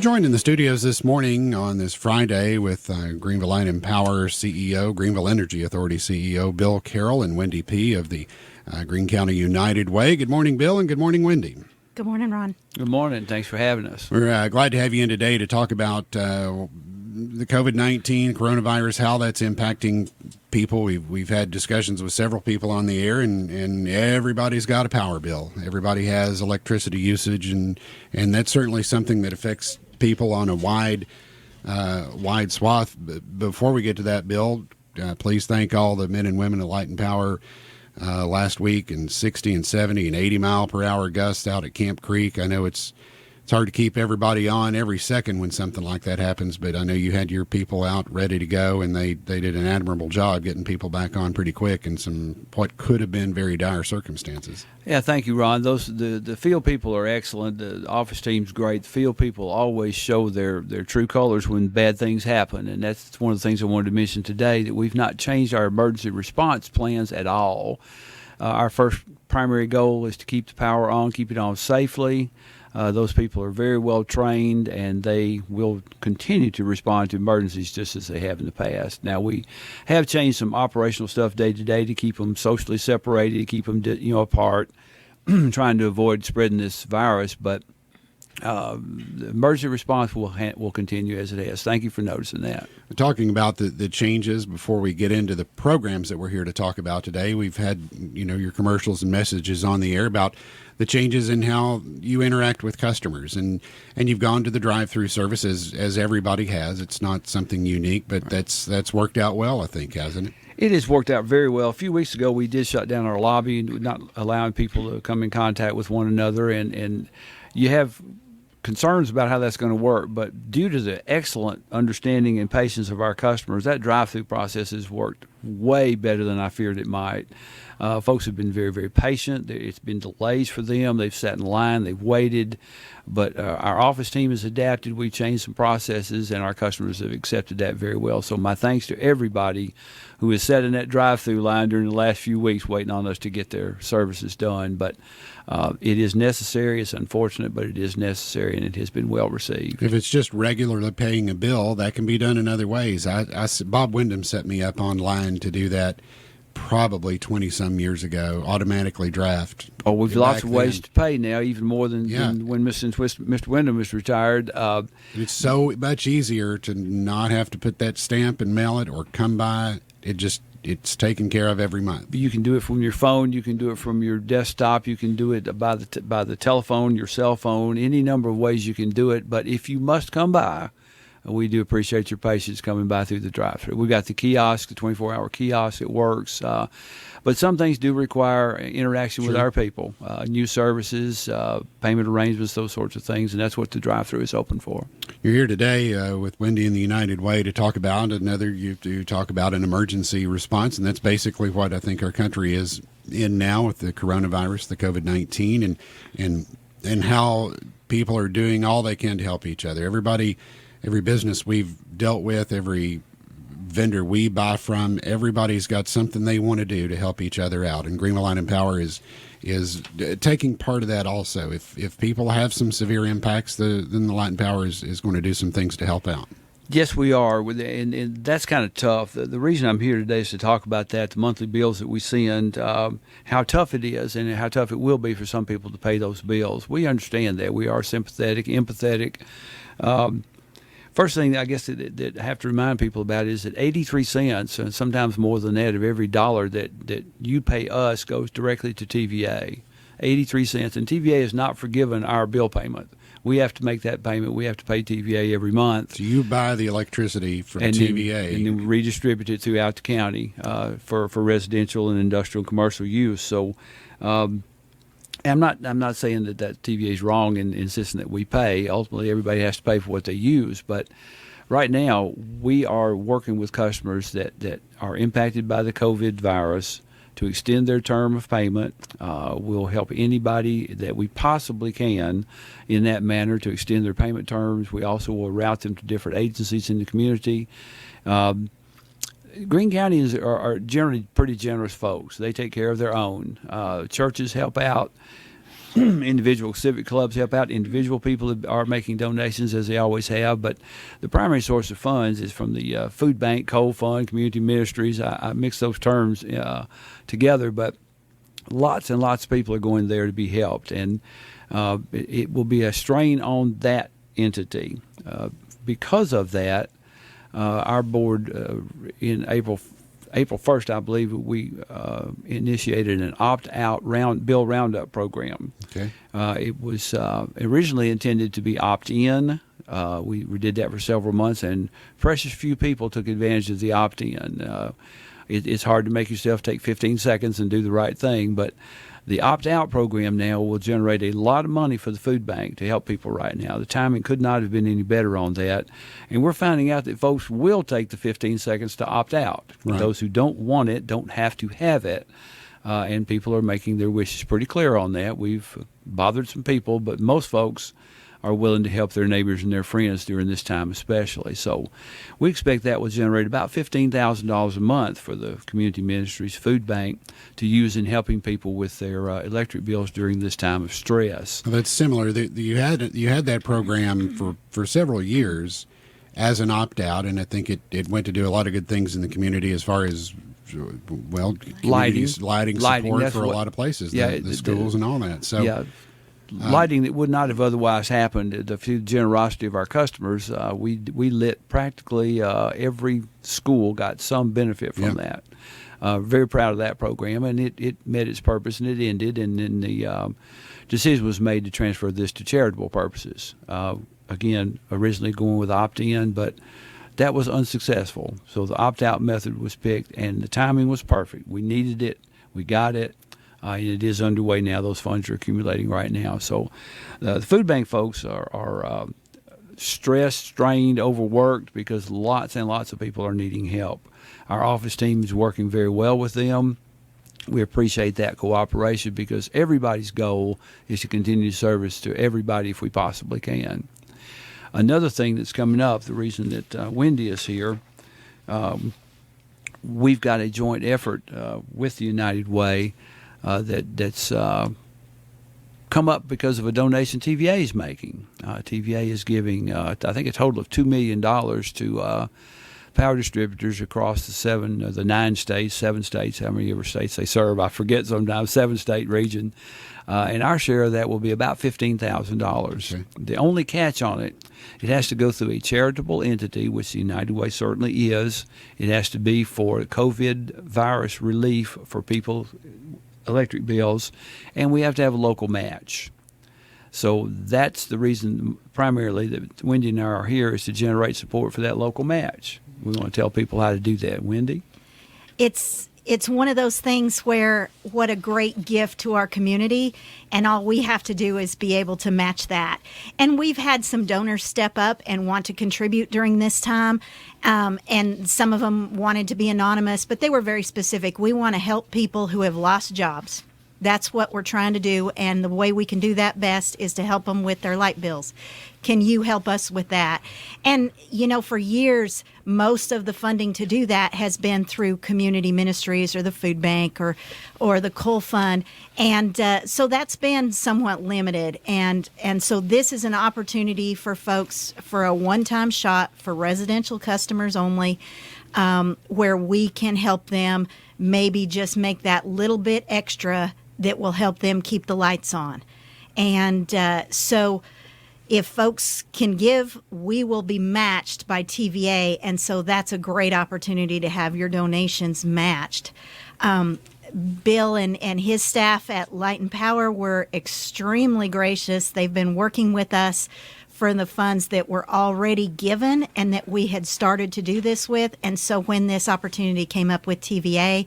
joined in the studios this morning on this Friday with Greeneville Light and Power CEO, Greeneville Energy Authority CEO Bill Carroll and Wendy Peay of the Greene County United Way. Good morning, Bill, and good morning, Wendy. Good morning, Ron. Good morning. Thanks for having us. We're glad to have you in today to talk about the COVID-19 coronavirus, how that's impacting people. We've had discussions with several people on the air, and everybody's got a power bill. Everybody has electricity usage, and that's certainly something that affects people on a wide swath. Before we get to that, Bill, please thank all the men and women at Light and Power last week in 60 and 70 and 80 mile per hour gusts out at Camp Creek. I know it's hard to keep everybody on every second when something like that happens, but I know you had your people out ready to go, and they did an admirable job getting people back on pretty quick in some what could have been very dire circumstances. Yeah, thank you, Ron. The field people are excellent. The office team's great. The field people always show their true colors when bad things happen, and that's one of the things I wanted to mention today, that we've not changed our emergency response plans at all. Our first primary goal is to keep the power on, keep it on safely. Those people are very well trained, and they will continue to respond to emergencies just as they have in the past. Now, we have changed some operational stuff day to day to keep them socially separated, to keep them apart, trying to avoid spreading this virus. But the emergency response will continue as it has. Thank you for noticing that. Talking about the changes before we get into the programs that we're here to talk about today, we've had your commercials and messages on the air about the changes in how you interact with customers, and you've gone to the drive-through service as everybody has. It's not something unique, but that's worked out well, I think, hasn't it? It has worked out very well. A few weeks ago, we did shut down our lobby, not allowing people to come in contact with one another, and you have concerns about how that's going to work, but due to the excellent understanding and patience of our customers, that drive-through process has worked way better than I feared it might. Folks have been very, very patient. It's been delays for them. They've sat in line. They've waited. But our office team has adapted. We've changed some processes, and our customers have accepted that very well. So my thanks to everybody who has sat in that drive-through line during the last few weeks waiting on us to get their services done. But it is necessary. It's unfortunate, but it is necessary, and it has been well received. If it's just regularly paying a bill, that can be done in other ways. Bob Wyndham set me up online to do that probably 20-some years ago, automatically draft. Oh, we've lots of ways to pay now, even more than when Mr. Wyndham was retired. It's so much easier to not have to put that stamp and mail it or come by. It's taken care of every month. You can do it from your phone. You can do it from your desktop. You can do it by the telephone, your cell phone, any number of ways you can do it. But if you must come by, we do appreciate your patience coming by through the drive-thru. We've got the kiosk, the 24-hour kiosk. It works. But some things do require interaction with our people, new services, payment arrangements, those sorts of things, and that's what the drive-thru is open for. You're here today with Wendy and the United Way to talk about you talk about an emergency response, and that's basically what I think our country is in now with the coronavirus, the COVID-19, and how people are doing all they can to help each other. Every business we've dealt with, every vendor we buy from, everybody's got something they want to do to help each other out. And Greeneville Light and Power is taking part of that also. If people have some severe impacts, then the Light and Power is going to do some things to help out. Yes, we are, and that's kind of tough. The reason I'm here today is to talk about that, the monthly bills that we send, how tough it is and how tough it will be for some people to pay those bills. We understand that. We are sympathetic, empathetic. First thing I guess that I have to remind people about is that 83 cents, and sometimes more than that, of every dollar that you pay us goes directly to TVA. 83 cents. And TVA has not forgiven our bill payment. We have to make that payment. We have to pay TVA every month. So you buy the electricity from TVA. And then redistribute it throughout the county for residential and industrial and commercial use. So I'm not saying that TVA is wrong in insisting that we pay. Ultimately, everybody has to pay for what they use. But right now, we are working with customers that are impacted by the COVID virus to extend their term of payment. We'll help anybody that we possibly can in that manner to extend their payment terms. We also will route them to different agencies in the community. Greene County are generally pretty generous folks. They take care of their own. Churches help out. individual civic clubs help out. Individual people are making donations, as they always have, but the primary source of funds is from the food bank, coal fund, community ministries. I mix those terms together, but lots and lots of people are going there to be helped, and it will be a strain on that entity. Because of that, our board in April 1st, I believe, we initiated an opt-out bill roundup program. Okay. It was originally intended to be opt-in. We did that for several months, and precious few people took advantage of the opt-in. It's hard to make yourself take 15 seconds and do the right thing, but the opt-out program now will generate a lot of money for the food bank to help people right now. The timing could not have been any better on that. And we're finding out that folks will take the 15 seconds to opt out. Right. Those who don't want it don't have to have it. And people are making their wishes pretty clear on that. We've bothered some people, but most folks are willing to help their neighbors and their friends during this time especially. So we expect that will generate about $15,000 a month for the Community Ministries Food Bank to use in helping people with their electric bills during this time of stress. Well, that's similar. You had that program for several years as an opt-out, and I think it went to do a lot of good things in the community as far as, well, lighting support for a lot of places, the schools and all that. So. Yeah. Lighting that would not have otherwise happened. Through the generosity of our customers, we lit practically every school got some benefit from that. Very proud of that program, and it met its purpose, and it ended, and then the decision was made to transfer this to charitable purposes. Again, originally going with opt-in, but that was unsuccessful. So the opt-out method was picked, and the timing was perfect. We needed it. We got it. It is underway now. Those funds are accumulating right now. So the food bank folks are stressed, strained, overworked because lots and lots of people are needing help. Our office team is working very well with them. We appreciate that cooperation because everybody's goal is to continue service to everybody if we possibly can. Another thing that's coming up, the reason that Wendy is here, we've got a joint effort with the United Way that's come up because of a donation TVA is making. TVA is giving, I think, a total of $2 million to power distributors across the 9 states, 7 states, how many ever states they serve, I forget sometimes, 7-state region. And our share of that will be about $15,000. Okay. The only catch on it has to go through a charitable entity, which the United Way certainly is. It has to be for COVID virus relief for people electric bills, and we have to have a local match. So that's the reason primarily that Wendy and I are here, is to generate support for that local match. We want to tell people how to do that. Wendy? It's one of those things where what a great gift to our community, and all we have to do is be able to match that. And we've had some donors step up and want to contribute during this time, and some of them wanted to be anonymous, but they were very specific. We want to help people who have lost jobs. That's what we're trying to do, and the way we can do that best is to help them with their light bills. Can you help us with that? And, for years, most of the funding to do that has been through community ministries or the food bank or the coal fund. And so that's been somewhat limited. And so this is an opportunity for folks for a one-time shot for residential customers only, where we can help them maybe just make that little bit extra that will help them keep the lights on. And so if folks can give, we will be matched by TVA, and so that's a great opportunity to have your donations matched. Bill and his staff at Light and Power were extremely gracious. They've been working with us for the funds that were already given and that we had started to do this with, and so when this opportunity came up with TVA,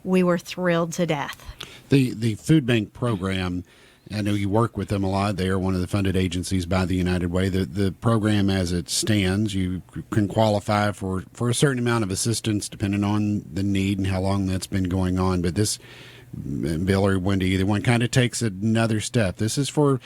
we were thrilled to death. The food bank program, I know you work with them a lot. They are one of the funded agencies by the United Way. The program as it stands, you can qualify for a certain amount of assistance depending on the need and how long that's been going on. But this, Bill or Wendy, either one, kind of takes another step. This is for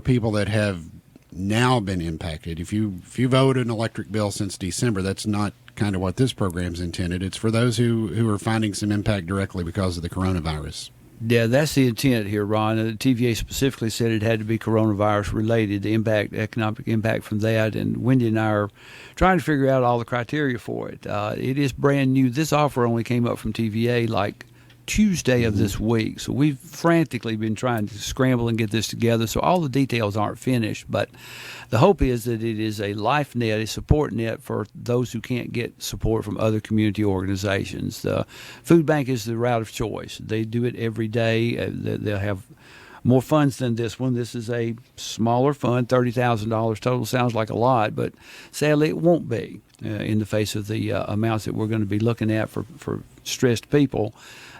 people that have now been impacted. If you've owed an electric bill since December, that's not kind of what this program's intended. It's for those who are finding some impact directly because of the coronavirus. Yeah, that's the intent here, Ron. The TVA specifically said it had to be coronavirus related, the economic impact from that. And Wendy and I are trying to figure out all the criteria for it. It is brand new. This offer only came up from TVA like Tuesday of this week. So we've frantically been trying to scramble and get this together. So all the details aren't finished, but the hope is that it is a life net, a support net for those who can't get support from other community organizations. The food bank is the route of choice. They do it every day. They'll have more funds than this one. This is a smaller fund, $30,000 total. Sounds like a lot, but sadly it won't be in the face of the amounts that we're going to be looking at for stressed people.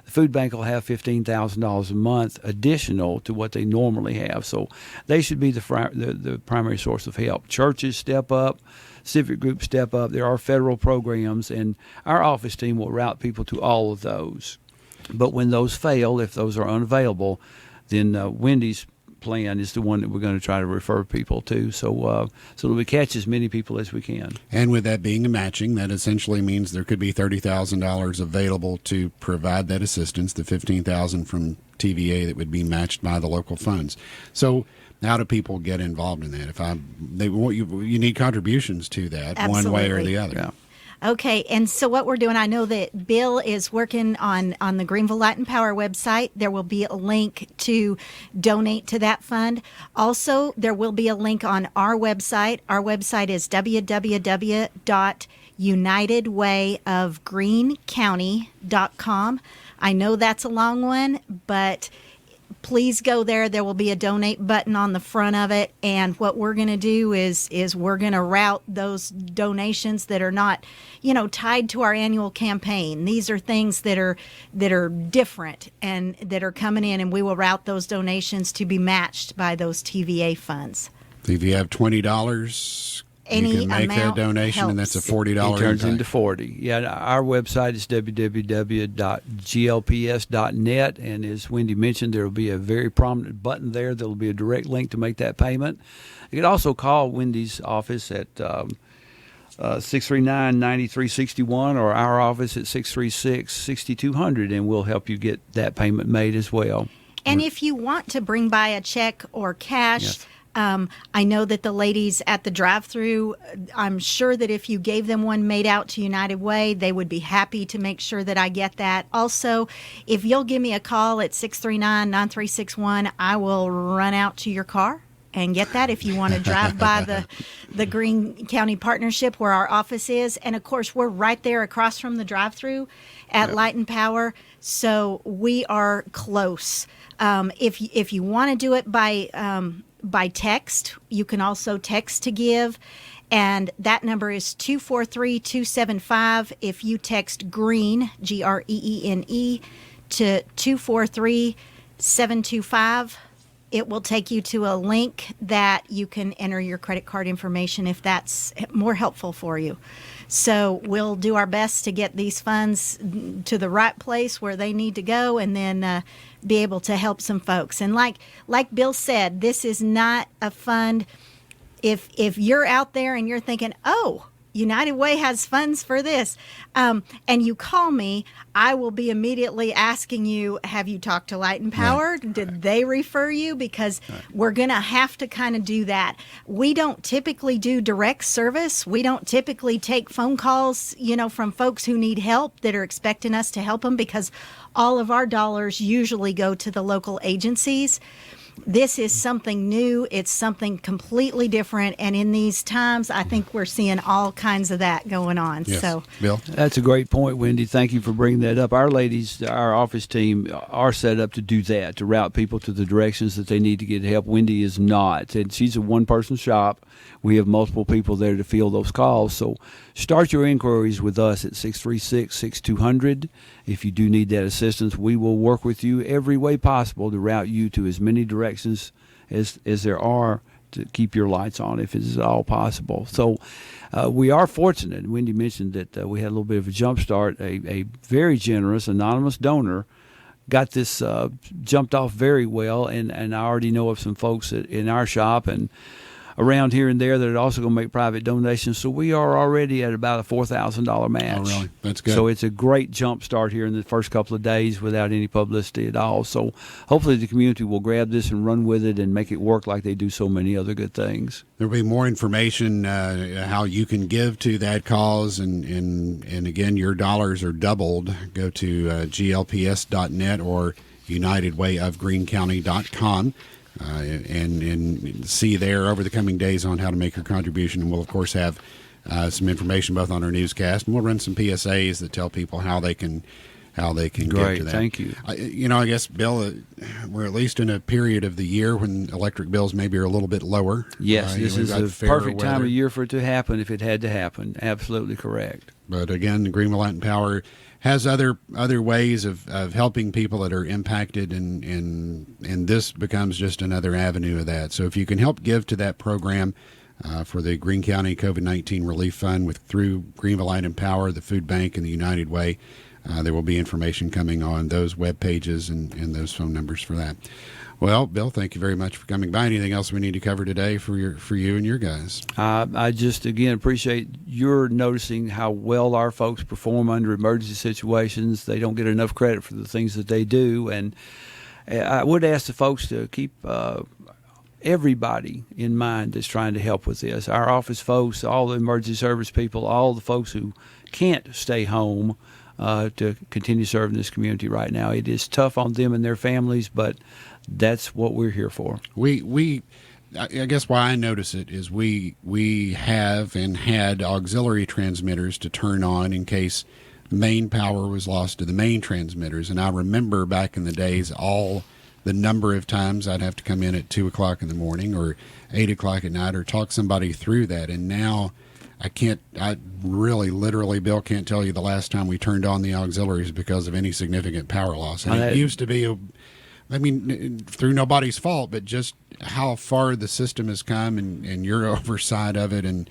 The food bank will have $15,000 a month additional to what they normally have. So they should be the primary source of help. Churches step up, civic groups step up. There are federal programs, and our office team will route people to all of those. But when those fail, if those are unavailable, then Wendy's plan is the one that we're going to try to refer people to, so that we catch as many people as we can. And with that being a matching, that essentially means there could be $30,000 available to provide that assistance, the $15,000 from TVA that would be matched by the local funds. So how do people get involved in that? You need contributions to that. Absolutely. One way or the other. Yeah. Okay, and so what we're doing, I know that Bill is working on the Greeneville Light and Power website. There will be a link to donate to that fund. Also, there will be a link on our website. Our website is www.unitedwayofgreenecounty.com. I know that's a long one, but please go there. There will be a donate button on the front of it. And what we're going to do is we're going to route those donations that are not, tied to our annual campaign. These are things that are different and that are coming in, and we will route those donations to be matched by those TVA funds. So if you have $20, Any you can make that donation, and that's a $40 It turns impact. into 40. Yeah, our website is www.glps.net, and as Wendy mentioned, there will be a very prominent button there. There will be a direct link to make that payment. You can also call Wendy's office at 639-9361 or our office at 636-6200, and we'll help you get that payment made as well. And if you want to bring by a check or cash, Yes. I know that the ladies at the drive-thru, I'm sure that if you gave them one made out to United Way, they would be happy to make sure that I get that. Also, if you'll give me a call at 639-9361, I will run out to your car and get that if you want to drive by the Greene County Partnership where our office is. And, of course, we're right there across from the drive-thru at Light and Power, so we are close. If you want to do it by text, you can also text to give, and that number is 243-275. If you text Greene, Greene, to 243-725, it will take you to a link that you can enter your credit card information if that's more helpful for you. So we'll do our best to get these funds to the right place where they need to go, and then be able to help some folks. And like Bill said, this is not a fund. If you're out there and you're thinking, oh, United Way has funds for this, and you call me, I will be immediately asking you, have you talked to Light and Power? Right. Did they refer you? Because we're going to have to kind of do that. We don't typically do direct service. We don't typically take phone calls, from folks who need help that are expecting us to help them, because all of our dollars usually go to the local agencies. This is something new. It's something completely different. And in these times, I think we're seeing all kinds of that going on. Yes. So, Bill? That's a great point, Wendy. Thank you for bringing that up. Our ladies, our office team, are set up to do that, to route people to the directions that they need to get help. Wendy is not. And she's a one-person shop. We have multiple people there to field those calls. So start your inquiries with us at 636-6200. If you do need that assistance, we will work with you every way possible to route you to as many directions as there are to keep your lights on, if it is at all possible. So we are fortunate. Wendy mentioned that we had a little bit of a jump start. A very generous anonymous donor got this jumped off very well, and I already know of some folks in our shop and around here and there that are also going to make private donations. So we are already at about a $4,000 match. Oh, really? That's good. So it's a great jump start here in the first couple of days without any publicity at all. So hopefully the community will grab this and run with it and make it work like they do so many other good things. There'll be more information how you can give to that cause, and again, your dollars are doubled. Go to glps.net or unitedwayofgreenecounty.com. And see there over the coming days on how to make your contribution. And we'll, of course, have some information both on our newscast, and we'll run some PSAs that tell people how they can give to that. Thank you. I guess, Bill, we're at least in a period of the year when electric bills maybe are a little bit lower. Yes, this is a perfect time of year for it to happen if it had to happen. Absolutely correct. But again, the Greeneville Light and Power has other ways of helping people that are impacted, and this becomes just another avenue of that. So if you can help give to that program for the Greene County COVID-19 Relief Fund through Greeneville Light and Power, the Food Bank, and the United Way, there will be information coming on those web pages and those phone numbers for that. Well, Bill, thank you very much for coming by. Anything else we need to cover today for you and your guys? I just, again, appreciate your noticing how well our folks perform under emergency situations. They don't get enough credit for the things that they do. And I would ask the folks to keep everybody in mind that's trying to help with this. Our office folks, all the emergency service people, all the folks who can't stay home to continue serving this community right now. It is tough on them and their families, but that's what we're here for. I guess why I notice it is we have and had auxiliary transmitters to turn on in case main power was lost to the main transmitters. And I remember back in the days all the number of times I'd have to come in at 2 o'clock in the morning or 8 o'clock at night or talk somebody through that. And now I really, literally, Bill, can't tell you the last time we turned on the auxiliaries because of any significant power loss. And it used to be through nobody's fault, but just how far the system has come and your oversight of it and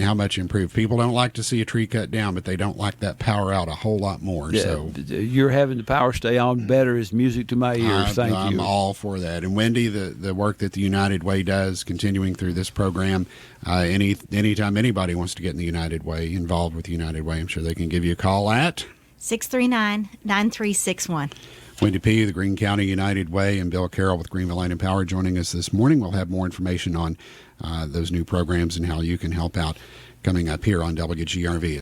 how much improved. People don't like to see a tree cut down, but they don't like that power out a whole lot more. Yeah, so you're having the power stay on better is music to my ears. Thank you. I'm all for that. And Wendy, the work that the United Way does, continuing through this program, anytime anybody wants to get in the United Way, involved with the United Way, I'm sure they can give you a call at 639-9361. Wendy Peay, the Greene County United Way, and Bill Carroll with Greeneville Light and Power joining us this morning. We'll have more information on those new programs and how you can help out coming up here on WGRV.